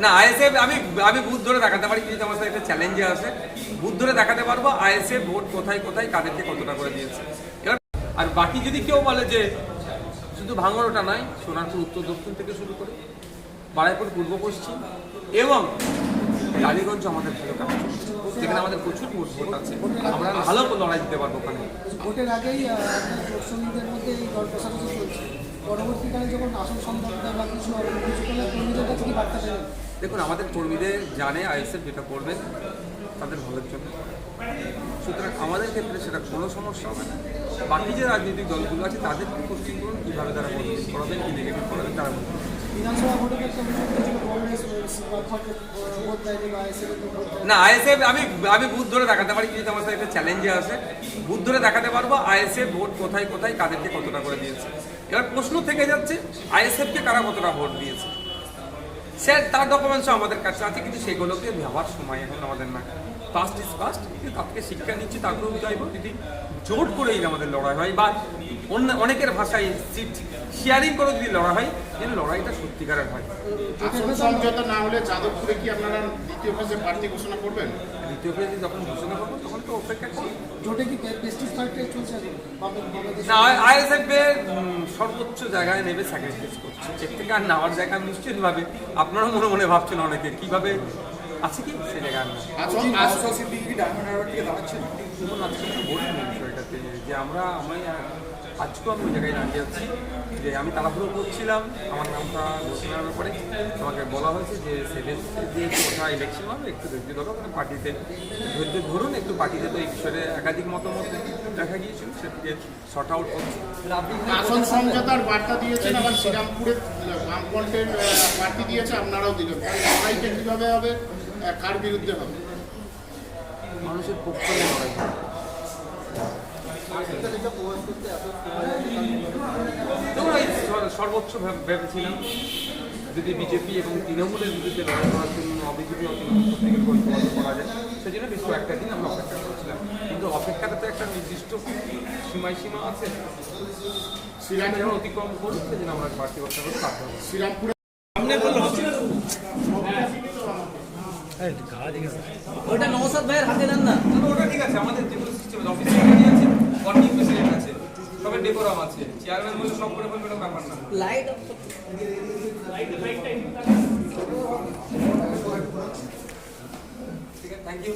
না আইএসএফ আমি আমি বুথ ধরে দেখাতে পারি, কিন্তু আমার সাথে একটা চ্যালেঞ্জে আছে, বুথ ধরে দেখাতে পারবো আইএসএফ ভোট কোথায় কোথায় কাদেরকে কতটা করে দিয়েছে। এবার আর বাকি যদি কেউ বলে যে শুধু ভাঙড়টা নয়, সোনারপুর উত্তর দক্ষিণ থেকে শুরু করে বারাইপুর পূর্ব পশ্চিম এবং টালিগঞ্জ আমাদের ভালো কাজ করছে, যেখানে আমাদের প্রচুর ভোট আছে, আমরা ভালো লড়াই দিতে পারবো ওখানে। ভোটের আগেই শ্রমিকদের মধ্যে এই দল কষাকষি চলছে, পরবর্তীকালে যখন আসল সম্ভাবনা বা কিছু কর্মীদের কাছে কি বার্তা দেবেন? দেখুন, আমাদের কর্মীদের জানে আইএসএফ যেটা করবেন তাদের ভালোর জন্য, সুতরাং আমাদের ক্ষেত্রে সেটা কোনো সমস্যা হবে না। বাকি যে রাজনৈতিক দলগুলো আছে তাদেরকে কোশ্চিন করুন কীভাবে তারা পজিটিভ করাবেন, কি নেগেটিভ করাবেন তারা বলবেন। বিধানসভা ভোটের একটা বিষয় কংগ্রেস ভোট দেয়নি বা আইএসএফ ভোট দেয়নি। না আইএসএফ আমি বুথ ধরে দেখাতে পারি, কিন্তু আমার সাথে একটা চ্যালেঞ্জে আছে, বুথ ধরে দেখাতে পারবো আইএসএফ ভোট কোথায় কোথায় কাদেরকে কতটা করে দিয়েছে। এবার প্রশ্ন থেকে যাচ্ছে আইএসএফকে কারা কতটা ভোট দিয়েছে, স্যার তার ডকুমেন্টসও আমাদের কাছে আছে, কিন্তু সেগুলোকে ভাবার সময় এখন আমাদের না। পাস্ট ইজ পাস্ট, কিন্তু তার থেকে শিক্ষা নিচ্ছি, তারপরেও চাইবো যদি জোট করেই আমাদের লড়াই হয় বা অনেকের ভাষায় সিট শেয়ারিং করে যদি লড়াই হয়, যেন লড়াইটা সত্যিকারের হয়। আসল সমঝোতা না হলে যাদবপুরে কি আপনারা দ্বিতীয় ফেজে প্রার্থী ঘোষণা করবেন? দ্বিতীয় ফেজে যখন ঘোষণা করবো তখন তো অপেক্ষা করি। জোটে কি প্রেস্টিজ ফাইটে চলছে বাংলাদেশ? না আইএসএফ সর্বোচ্চ জায়গায় নেবে স্যাক্রিফাইস করছে, এর থেকে আর নেওয়ার জায়গা নিশ্চিতভাবে আপনারাও মনে মনে ভাবছেন অনেকে কীভাবে আছে কি সে জায়গায় না। বলিনি বিষয়টাতে যে আমি আজকেও আমি ওই জায়গায় দাঁড়িয়ে যাচ্ছি যে আমি তাড়াহুড়ো করছিলাম, আমার নামটা ঘোষণার ব্যাপারে আমাকে বলা হয়েছে যে সেভেন্থে যে কোথাও ইলেকশন হবে একটু ধৈর্য ধরো, কারণ পার্টিতে ধৈর্য ধরুন একটু, পার্টিতে তো এই বিষয়ে একাধিক মতামত দেখা গিয়েছিল, সেটাকে শর্ট আউট করছি। আসল সমঝোতার বার্তা দিয়েছেন, আবার শ্রীরামপুরের বামফ্রন্টের প্রার্থী দিয়েছে, আপনারাও দিলেন। লড়াইটা কীভাবে হবে, কার বিরুদ্ধে হবে? মানুষের পক্ষ নিয়ে লড়াই হবে। দেখুন এই সর্বোচ্চ ভেবেছিলাম যদি বিজেপি এবং তৃণমূলের বিরুদ্ধে লড়াই করার জন্য বিজেপি ও তৃণমূল থেকে ঐক্যবদ্ধ করা যায়, সেই জন্য বেশ কয়েকটা দিন আমরা অপেক্ষা করছিলাম, কিন্তু অপেক্ষাটা তো একটা নির্দিষ্ট সীমা আছে, সেখানে যেন অতিক্রম করুন, সেই জন্য আমরা প্রার্থী করতে হবে বাধ্য হবো। শ্রীরামপুরে ওটা নওশাদ ভাইয়ের হাতে নেন না। ওটা ঠিক আছে, আমাদের যেগুলো সিস্টেম অফিস সেক্রেটারি আছে, ওয়ার্কিং প্রেসিডেন্ট আছে, সবাই ডেকোরাম আছে, চেয়ারম্যান বলে সব করে ফেলবে, ব্যাপার না। লাইট ঠিক আছে, থ্যাংক ইউ।